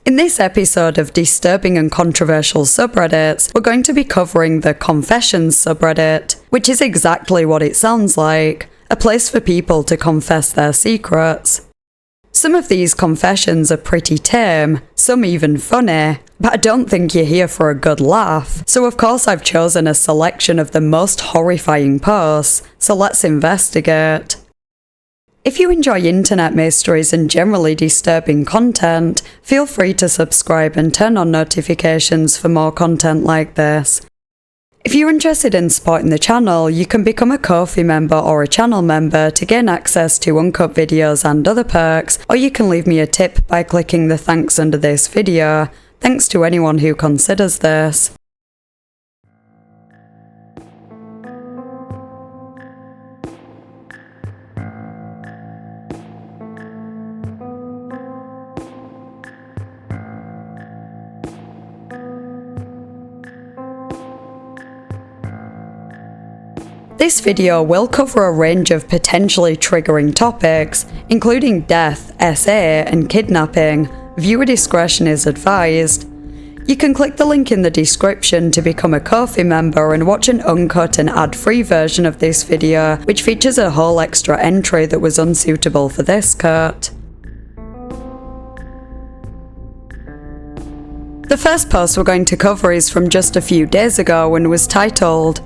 In this episode of Disturbing and Controversial Subreddits, we're going to be covering the Confessions subreddit, which is exactly what it sounds like, a place for people to confess their secrets. Some of these confessions are pretty tame, some even funny, but I don't think you're here for a good laugh, so of course I've chosen a selection of the most horrifying posts, so let's investigate. If you enjoy internet mysteries and generally disturbing content, feel free to subscribe and turn on notifications for more content like this. If you're interested in supporting the channel, you can become a Ko-fi member or a channel member to gain access to uncut videos and other perks, or you can leave me a tip by clicking the thanks under this video. Thanks to anyone who considers this. This video will cover a range of potentially triggering topics, including death, SA, and kidnapping. Viewer discretion is advised. You can click the link in the description to become a Ko-fi member and watch an uncut and ad-free version of this video, which features a whole extra entry that was unsuitable for this cut. The first post we're going to cover is from just a few days ago and was titled,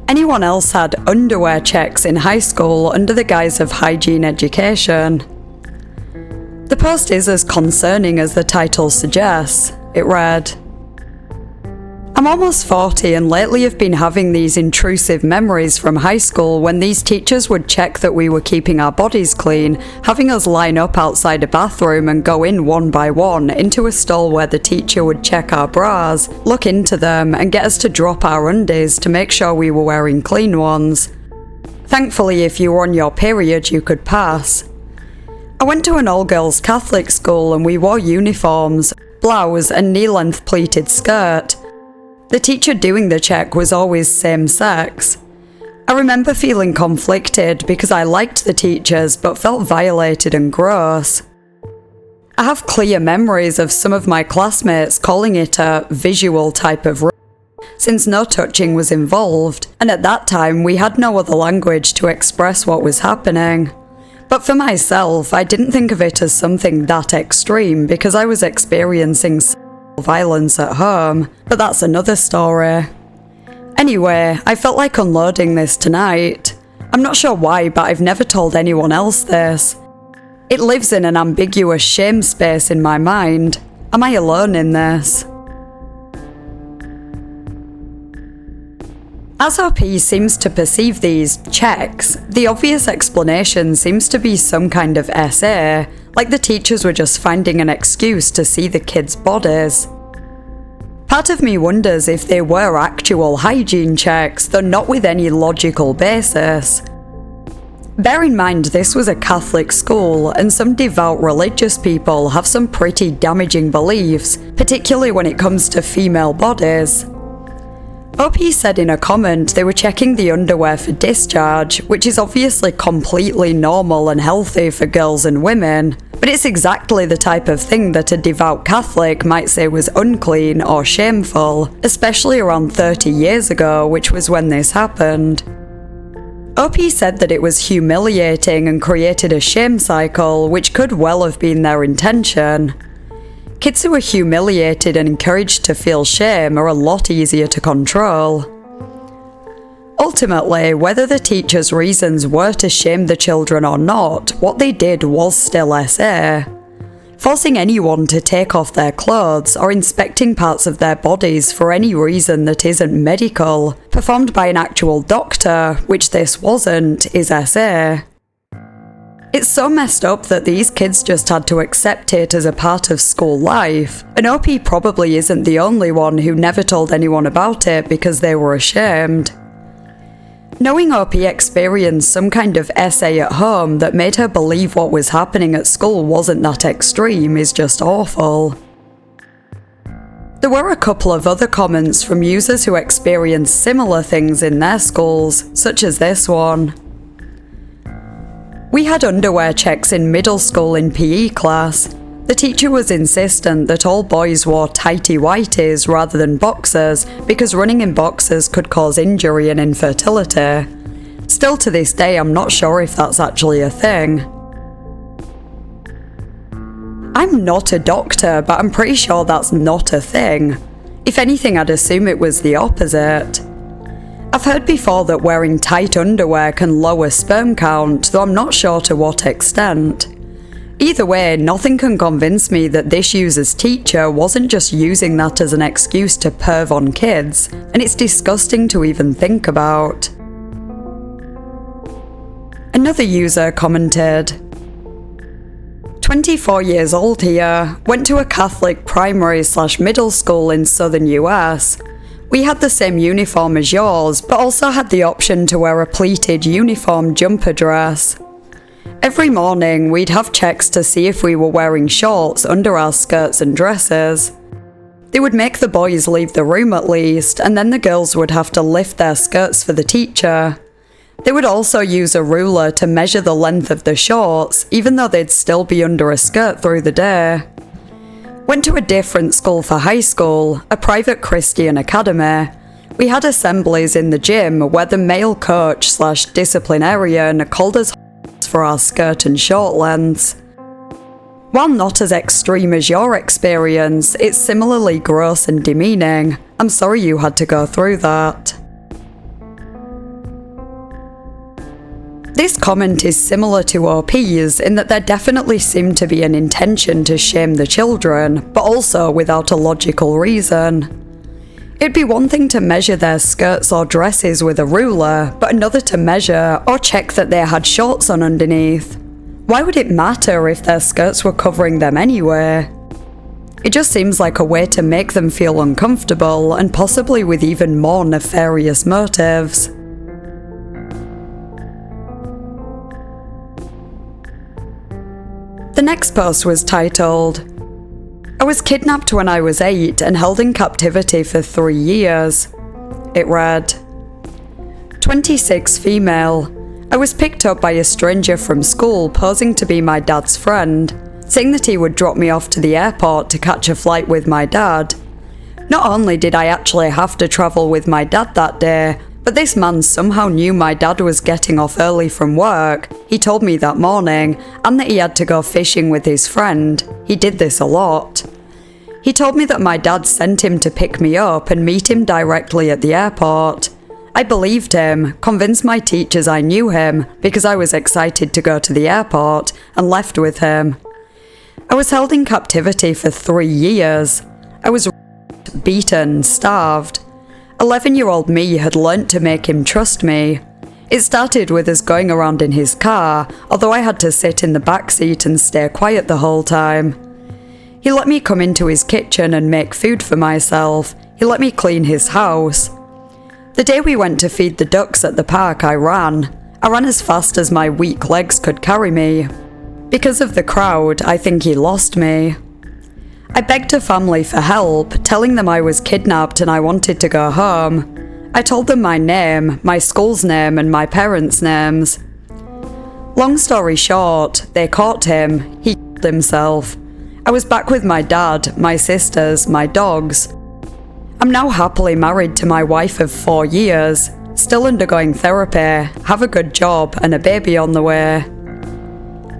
"Anyone else had underwear checks in high school under the guise of hygiene education?" The post is as concerning as the title suggests. It read, "I'm almost 40 and lately have been having these intrusive memories from high school when these teachers would check that we were keeping our bodies clean, having us line up outside a bathroom and go in one by one into a stall where the teacher would check our bras, look into them and get us to drop our undies to make sure we were wearing clean ones. Thankfully, if you were on your period, you could pass. I went to an all-girls Catholic school and we wore uniforms, blouse and knee-length pleated skirt. The teacher doing the check was always same-sex. I remember feeling conflicted because I liked the teachers but felt violated and gross. I have clear memories of some of my classmates calling it a visual type of rape, since no touching was involved, and at that time we had no other language to express what was happening. But for myself, I didn't think of it as something that extreme because I was experiencing violence at home, but that's another story. Anyway, I felt like unloading this tonight. I'm not sure why, but I've never told anyone else this. It lives in an ambiguous shame space in my mind. Am I alone in this?" As OP seems to perceive these checks, the obvious explanation seems to be some kind of SA, like the teachers were just finding an excuse to see the kids' bodies. Part of me wonders if they were actual hygiene checks, though not with any logical basis. Bear in mind this was a Catholic school, and some devout religious people have some pretty damaging beliefs, particularly when it comes to female bodies. OP said in a comment they were checking the underwear for discharge, which is obviously completely normal and healthy for girls and women, but it's exactly the type of thing that a devout Catholic might say was unclean or shameful, especially around 30 years ago, which was when this happened. OP said that it was humiliating and created a shame cycle, which could well have been their intention. Kids who are humiliated and encouraged to feel shame are a lot easier to control. Ultimately, whether the teacher's reasons were to shame the children or not, what they did was still SA. Forcing anyone to take off their clothes or inspecting parts of their bodies for any reason that isn't medical, performed by an actual doctor, which this wasn't, is SA. It's so messed up that these kids just had to accept it as a part of school life, and OP probably isn't the only one who never told anyone about it because they were ashamed. Knowing OP experienced some kind of SA at home that made her believe what was happening at school wasn't that extreme is just awful. There were a couple of other comments from users who experienced similar things in their schools, such as this one. "We had underwear checks in middle school in PE class. The teacher was insistent that all boys wore tighty-whities rather than boxers because running in boxers could cause injury and infertility. Still to this day, I'm not sure if that's actually a thing. I'm not a doctor, but I'm pretty sure that's not a thing. If anything, I'd assume it was the opposite. I've heard before that wearing tight underwear can lower sperm count, though I'm not sure to what extent. Either way, nothing can convince me that this user's teacher wasn't just using that as an excuse to perv on kids, and it's disgusting to even think about. Another user commented, 24 years old here, went to a Catholic primary/middle school in southern US. We had the same uniform as yours, but also had the option to wear a pleated uniform jumper dress. Every morning, we'd have checks to see if we were wearing shorts under our skirts and dresses. They would make the boys leave the room at least, and then the girls would have to lift their skirts for the teacher. They would also use a ruler to measure the length of the shorts, even though they'd still be under a skirt through the day. Went to a different school for high school, a private Christian academy. We had assemblies in the gym where the male coach/disciplinarian called us for our skirt and short lengths. While not as extreme as your experience, it's similarly gross and demeaning. I'm sorry you had to go through that. This comment is similar to OP's in that there definitely seemed to be an intention to shame the children, but also without a logical reason. It'd be one thing to measure their skirts or dresses with a ruler, but another to measure or check that they had shorts on underneath. Why would it matter if their skirts were covering them anyway? It just seems like a way to make them feel uncomfortable, and possibly with even more nefarious motives. The next post was titled, I was kidnapped when I was 8 and held in captivity for 3 years. It read, 26 female. I was picked up by a stranger from school posing to be my dad's friend, saying that he would drop me off to the airport to catch a flight with my dad. Not only did I actually have to travel with my dad that day, but this man somehow knew my dad was getting off early from work. He told me that morning, and that he had to go fishing with his friend. He did this a lot. He told me that my dad sent him to pick me up and meet him directly at the airport. I believed him, convinced my teachers I knew him because I was excited to go to the airport, and left with him. I was held in captivity for 3 years. I was beaten, starved. 11-year-old me had learnt to make him trust me. It started with us going around in his car, although I had to sit in the back seat and stay quiet the whole time. He let me come into his kitchen and make food for myself. He let me clean his house. The day we went to feed the ducks at the park, I ran. I ran as fast as my weak legs could carry me. Because of the crowd, I think he lost me. I begged a family for help, telling them I was kidnapped and I wanted to go home. I told them my name, my school's name, and my parents' names. Long story short, they caught him. He killed himself. I was back with my dad, my sisters, my dogs. I'm now happily married to my wife of 4 years, still undergoing therapy, have a good job, and a baby on the way.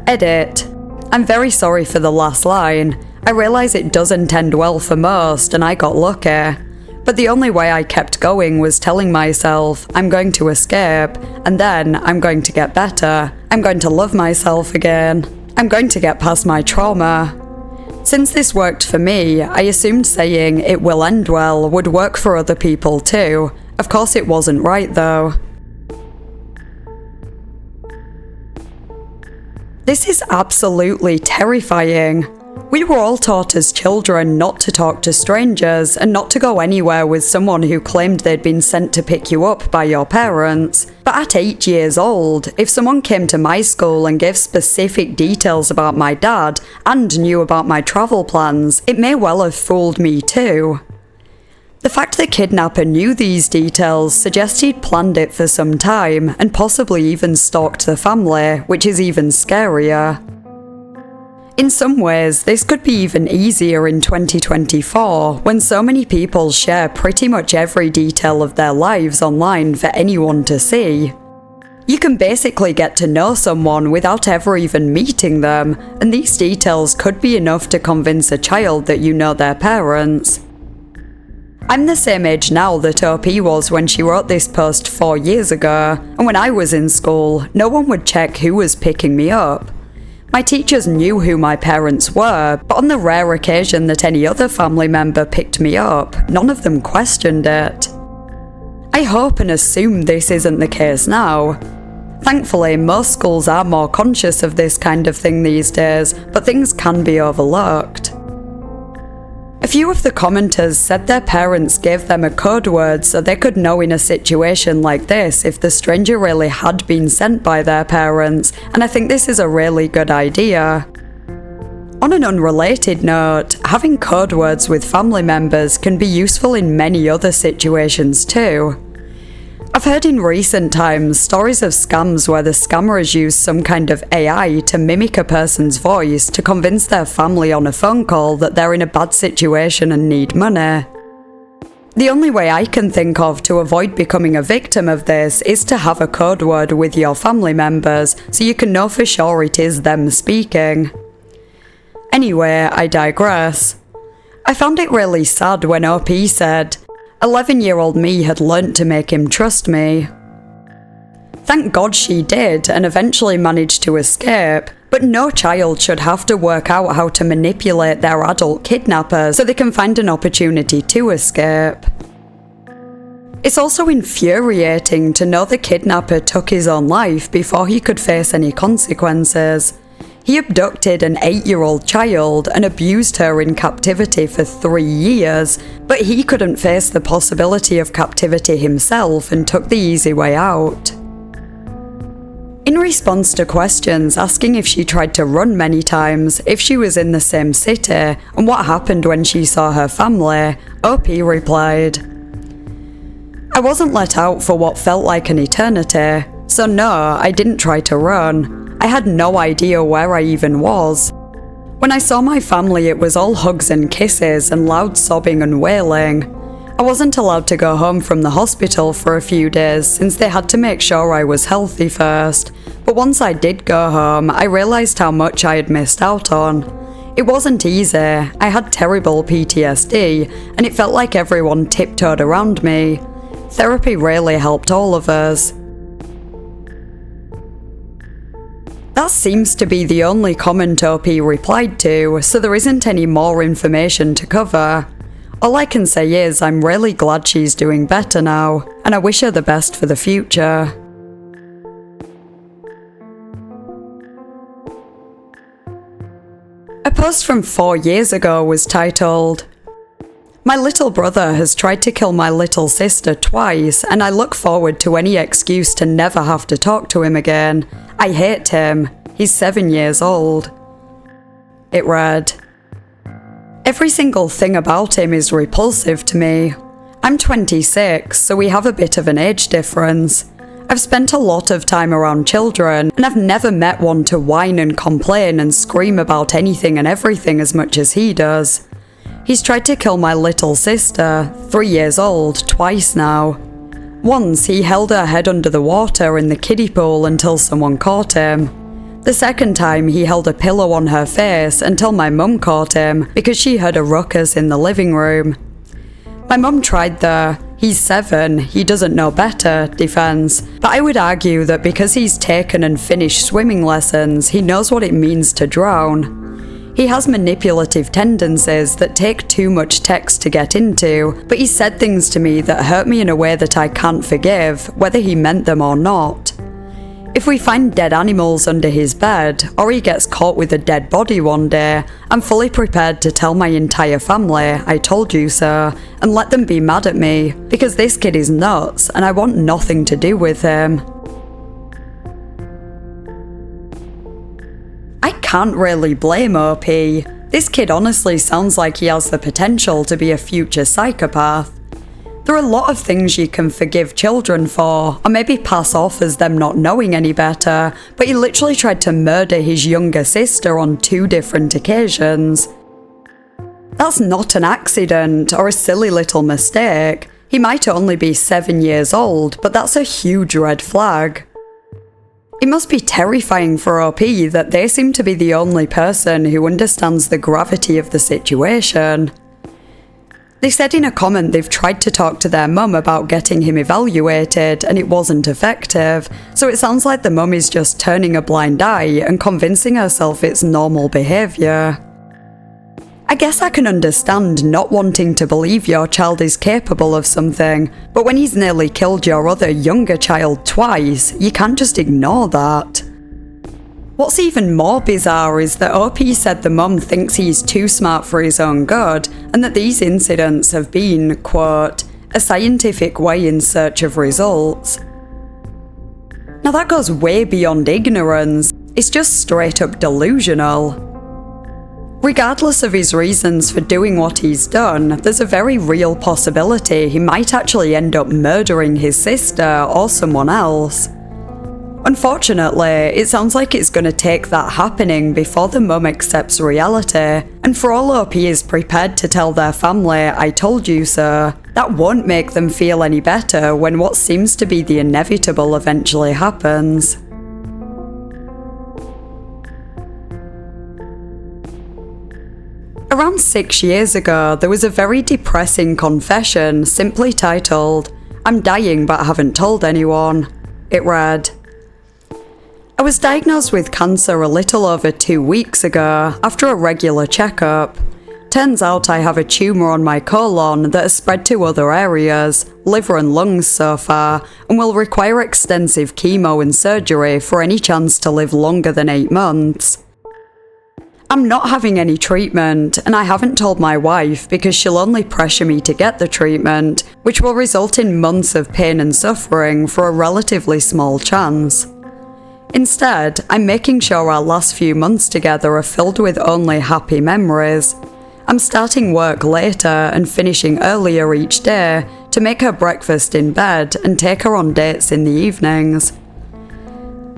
Edit. I'm very sorry for the last line. I realise it doesn't end well for most, and I got lucky. But the only way I kept going was telling myself, I'm going to escape, and then I'm going to get better. I'm going to love myself again. I'm going to get past my trauma. Since this worked for me, I assumed saying it will end well would work for other people too. Of course it wasn't right though. This is absolutely terrifying. We were all taught as children not to talk to strangers and not to go anywhere with someone who claimed they'd been sent to pick you up by your parents. But at 8 years old, if someone came to my school and gave specific details about my dad and knew about my travel plans, it may well have fooled me too. The fact the kidnapper knew these details suggests he'd planned it for some time and possibly even stalked the family, which is even scarier. In some ways, this could be even easier in 2024, when so many people share pretty much every detail of their lives online for anyone to see. You can basically get to know someone without ever even meeting them, and these details could be enough to convince a child that you know their parents. I'm the same age now that OP was when she wrote this post 4 years ago, and when I was in school, no one would check who was picking me up. My teachers knew who my parents were, but on the rare occasion that any other family member picked me up, none of them questioned it. I hope and assume this isn't the case now. Thankfully, most schools are more conscious of this kind of thing these days, but things can be overlooked. A few of the commenters said their parents gave them a code word so they could know in a situation like this if the stranger really had been sent by their parents, and I think this is a really good idea. On an unrelated note, having code words with family members can be useful in many other situations too. I've heard in recent times stories of scams where the scammer has used some kind of AI to mimic a person's voice to convince their family on a phone call that they're in a bad situation and need money. The only way I can think of to avoid becoming a victim of this is to have a code word with your family members so you can know for sure it is them speaking. Anyway, I digress. I found it really sad when OP said, 11-year-old me had learnt to make him trust me. Thank God she did and eventually managed to escape, but no child should have to work out how to manipulate their adult kidnappers so they can find an opportunity to escape. It's also infuriating to know the kidnapper took his own life before he could face any consequences. He abducted an 8-year-old child and abused her in captivity for 3 years, but he couldn't face the possibility of captivity himself and took the easy way out. In response to questions asking if she tried to run many times, if she was in the same city, and what happened when she saw her family, OP replied, "I wasn't let out for what felt like an eternity, so no, I didn't try to run. I had no idea where I even was. When I saw my family, it was all hugs and kisses and loud sobbing and wailing. I wasn't allowed to go home from the hospital for a few days since they had to make sure I was healthy first. But once I did go home, I realised how much I had missed out on. It wasn't easy. I had terrible PTSD, and it felt like everyone tiptoed around me. Therapy really helped all of us." That seems to be the only comment OP replied to, so there isn't any more information to cover. All I can say is I'm really glad she's doing better now, and I wish her the best for the future. A post from 4 years ago was titled, "My little brother has tried to kill my little sister twice, and I look forward to any excuse to never have to talk to him again. I hate him. He's 7 years old." It read, "Every single thing about him is repulsive to me. I'm 26, so we have a bit of an age difference. I've spent a lot of time around children, and I've never met one to whine and complain and scream about anything and everything as much as he does. He's tried to kill my little sister, 3 years old, twice now. Once he held her head under the water in the kiddie pool until someone caught him. The second time he held a pillow on her face until my mum caught him because she heard a ruckus in the living room. My mum tried the 'he's 7, he doesn't know better' defense, but I would argue that because he's taken and finished swimming lessons, he knows what it means to drown. He has manipulative tendencies that take too much text to get into, but he said things to me that hurt me in a way that I can't forgive, whether he meant them or not. If we find dead animals under his bed, or he gets caught with a dead body one day, I'm fully prepared to tell my entire family, 'I told you so,' and let them be mad at me, because this kid is nuts and I want nothing to do with him." I can't really blame OP. This kid honestly sounds like he has the potential to be a future psychopath. There are a lot of things you can forgive children for, or maybe pass off as them not knowing any better, but he literally tried to murder his younger sister on 2 different occasions. That's not an accident or a silly little mistake. He might only be 7 years old, but that's a huge red flag. It must be terrifying for OP that they seem to be the only person who understands the gravity of the situation. They said in a comment they've tried to talk to their mum about getting him evaluated and it wasn't effective, so it sounds like the mum is just turning a blind eye and convincing herself it's normal behaviour. I guess I can understand not wanting to believe your child is capable of something, but when he's nearly killed your other younger child twice, you can't just ignore that. What's even more bizarre is that OP said the mum thinks he's too smart for his own good, and that these incidents have been, quote, a scientific way in search of results. Now that goes way beyond ignorance, it's just straight up delusional. Regardless of his reasons for doing what he's done, there's a very real possibility he might actually end up murdering his sister or someone else. Unfortunately, it sounds like it's going to take that happening before the mum accepts reality, and for all OP is prepared to tell their family, "I told you so," that won't make them feel any better when what seems to be the inevitable eventually happens. Around 6 years ago, there was a very depressing confession simply titled, "I'm dying but haven't told anyone." It read, "I was diagnosed with cancer a little over 2 weeks ago after a regular checkup. Turns out I have a tumour on my colon that has spread to other areas, liver and lungs so far, and will require extensive chemo and surgery for any chance to live longer than 8 months. I'm not having any treatment, and I haven't told my wife because she'll only pressure me to get the treatment, which will result in months of pain and suffering for a relatively small chance. Instead, I'm making sure our last few months together are filled with only happy memories. I'm starting work later and finishing earlier each day to make her breakfast in bed and take her on dates in the evenings.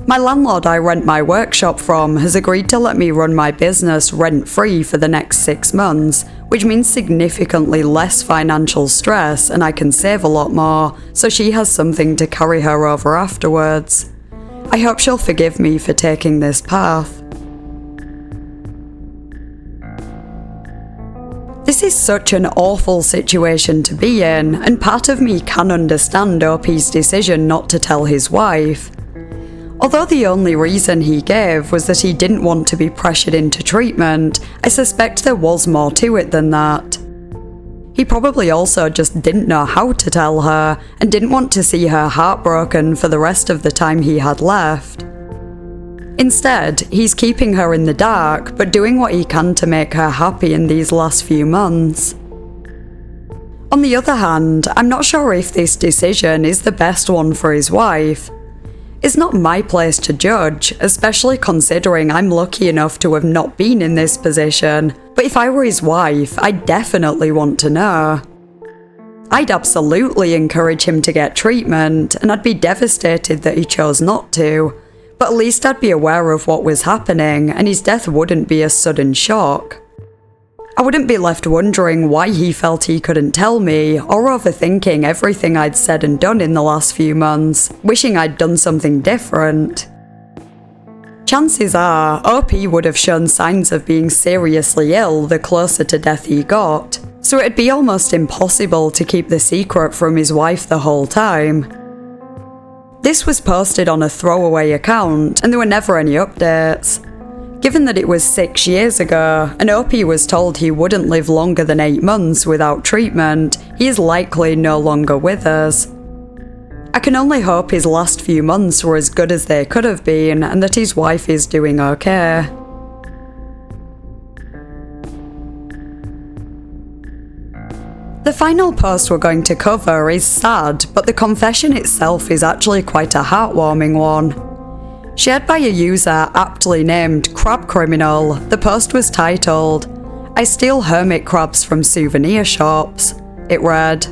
My landlord I rent my workshop from has agreed to let me run my business rent-free for the next 6 months, which means significantly less financial stress and I can save a lot more, so she has something to carry her over afterwards. I hope she'll forgive me for taking this path." This is such an awful situation to be in, and part of me can understand OP's decision not to tell his wife. Although the only reason he gave was that he didn't want to be pressured into treatment, I suspect there was more to it than that. He probably also just didn't know how to tell her, and didn't want to see her heartbroken for the rest of the time he had left. Instead, he's keeping her in the dark, but doing what he can to make her happy in these last few months. On the other hand, I'm not sure if this decision is the best one for his wife. It's not my place to judge, especially considering I'm lucky enough to have not been in this position, but if I were his wife, I'd definitely want to know. I'd absolutely encourage him to get treatment, and I'd be devastated that he chose not to, but at least I'd be aware of what was happening, and his death wouldn't be a sudden shock. I wouldn't be left wondering why he felt he couldn't tell me, or overthinking everything I'd said and done in the last few months, wishing I'd done something different. Chances are, OP would have shown signs of being seriously ill the closer to death he got, so it'd be almost impossible to keep the secret from his wife the whole time. This was posted on a throwaway account, and there were never any updates. Given that it was 6 years ago, and OP was told he wouldn't live longer than 8 months without treatment, he is likely no longer with us. I can only hope his last few months were as good as they could have been, and that his wife is doing okay. The final post we're going to cover is sad, but the confession itself is actually quite a heartwarming one. Shared by a user aptly named Crab Criminal, the post was titled, "I steal hermit crabs from souvenir shops." It read,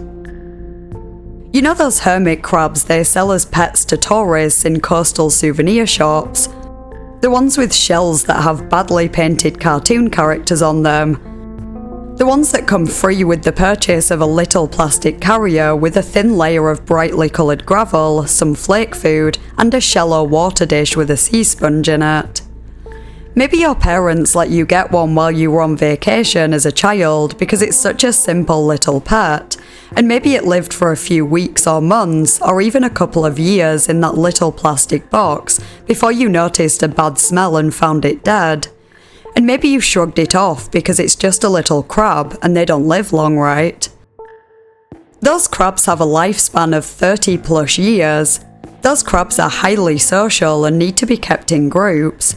You know those hermit crabs they sell as pets to tourists in coastal souvenir shops? The ones with shells that have badly painted cartoon characters on them. The ones that come free with the purchase of a little plastic carrier with a thin layer of brightly coloured gravel, some flake food, and a shallow water dish with a sea sponge in it. Maybe your parents let you get one while you were on vacation as a child because it's such a simple little pet, and maybe it lived for a few weeks or months or even a couple of years in that little plastic box before you noticed a bad smell and found it dead. And maybe you shrugged it off because it's just a little crab and they don't live long, right? Those crabs have a lifespan of 30 plus years. Those crabs are highly social and need to be kept in groups.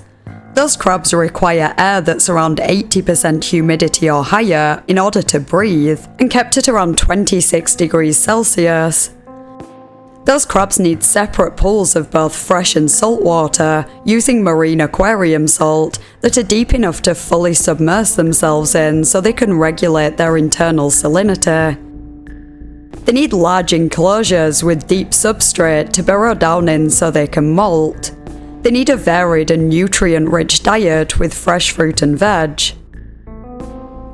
Those crabs require air that's around 80% humidity or higher in order to breathe, and kept at around 26 degrees Celsius. Those crabs need separate pools of both fresh and salt water, using marine aquarium salt, that are deep enough to fully submerge themselves in so they can regulate their internal salinity. They need large enclosures with deep substrate to burrow down in so they can molt. They need a varied and nutrient-rich diet with fresh fruit and veg.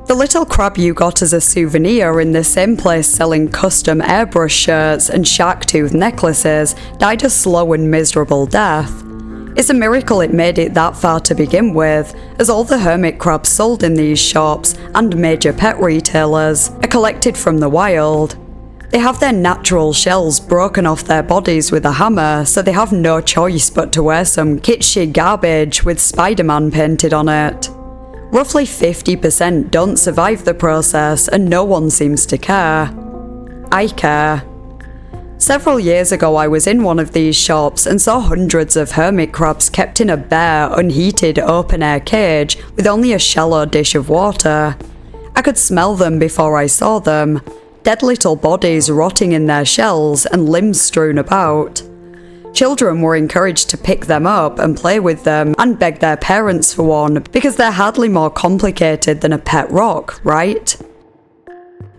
The little crab you got as a souvenir in the same place selling custom airbrush shirts and shark tooth necklaces died a slow and miserable death. It's a miracle it made it that far to begin with, as all the hermit crabs sold in these shops and major pet retailers are collected from the wild. They have their natural shells broken off their bodies with a hammer, so they have no choice but to wear some kitschy garbage with Spider-Man painted on it. Roughly 50% don't survive the process, and no one seems to care. I care. Several years ago I was in one of these shops and saw hundreds of hermit crabs kept in a bare, unheated, open-air cage with only a shallow dish of water. I could smell them before I saw them. Dead little bodies rotting in their shells and limbs strewn about. Children were encouraged to pick them up and play with them and beg their parents for one because they're hardly more complicated than a pet rock, right?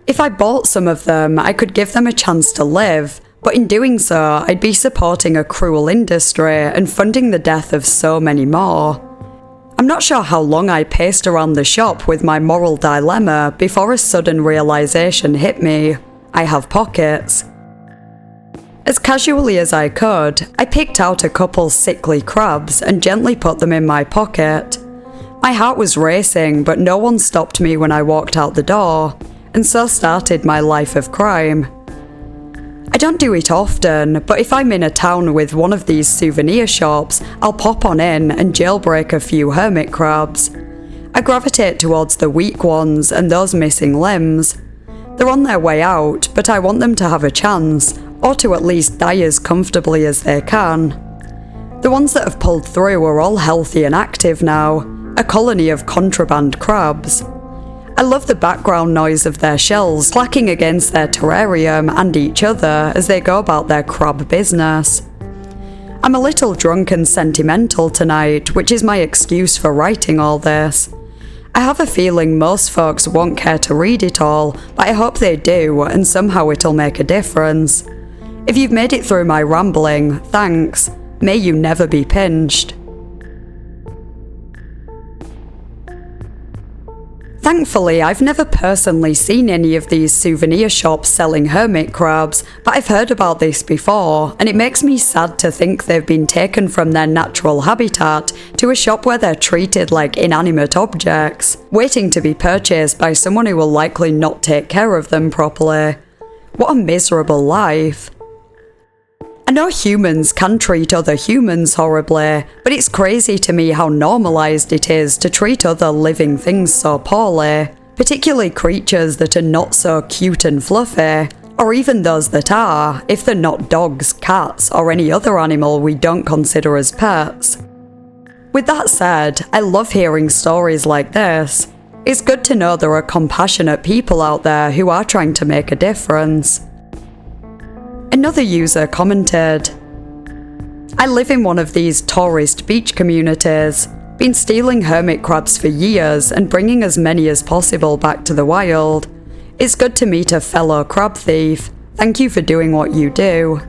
If I bought some of them, I could give them a chance to live, but in doing so, I'd be supporting a cruel industry and funding the death of so many more. I'm not sure how long I paced around the shop with my moral dilemma before a sudden realization hit me. I have pockets. As casually as I could, I picked out a couple sickly crabs and gently put them in my pocket. My heart was racing, but no one stopped me when I walked out the door, and so started my life of crime. I don't do it often, but if I'm in a town with one of these souvenir shops, I'll pop on in and jailbreak a few hermit crabs. I gravitate towards the weak ones and those missing limbs. They're on their way out, but I want them to have a chance, or to at least die as comfortably as they can. The ones that have pulled through are all healthy and active now, a colony of contraband crabs. I love the background noise of their shells clacking against their terrarium and each other as they go about their crab business. I'm a little drunk and sentimental tonight, which is my excuse for writing all this. I have a feeling most folks won't care to read it all, but I hope they do, and somehow it'll make a difference. If you've made it through my rambling, thanks. May you never be pinched. Thankfully, I've never personally seen any of these souvenir shops selling hermit crabs, but I've heard about this before, and it makes me sad to think they've been taken from their natural habitat to a shop where they're treated like inanimate objects, waiting to be purchased by someone who will likely not take care of them properly. What a miserable life. I know humans can treat other humans horribly, but it's crazy to me how normalised it is to treat other living things so poorly, particularly creatures that are not so cute and fluffy, or even those that are, if they're not dogs, cats, or any other animal we don't consider as pets. With that said, I love hearing stories like this. It's good to know there are compassionate people out there who are trying to make a difference. Another user commented, I live in one of these tourist beach communities, been stealing hermit crabs for years and bringing as many as possible back to the wild. It's good to meet a fellow crab thief. Thank you for doing what you do.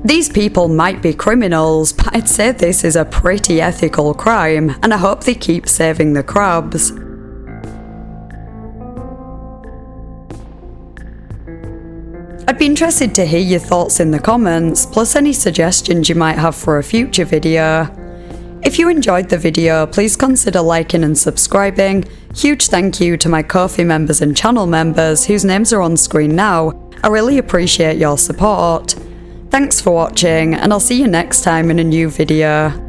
These people might be criminals, but I'd say this is a pretty ethical crime, and I hope they keep saving the crabs. I'd be interested to hear your thoughts in the comments, plus any suggestions you might have for a future video. If you enjoyed the video, please consider liking and subscribing. Huge thank you to my Ko-fi members and channel members whose names are on screen now. I really appreciate your support. Thanks for watching, and I'll see you next time in a new video.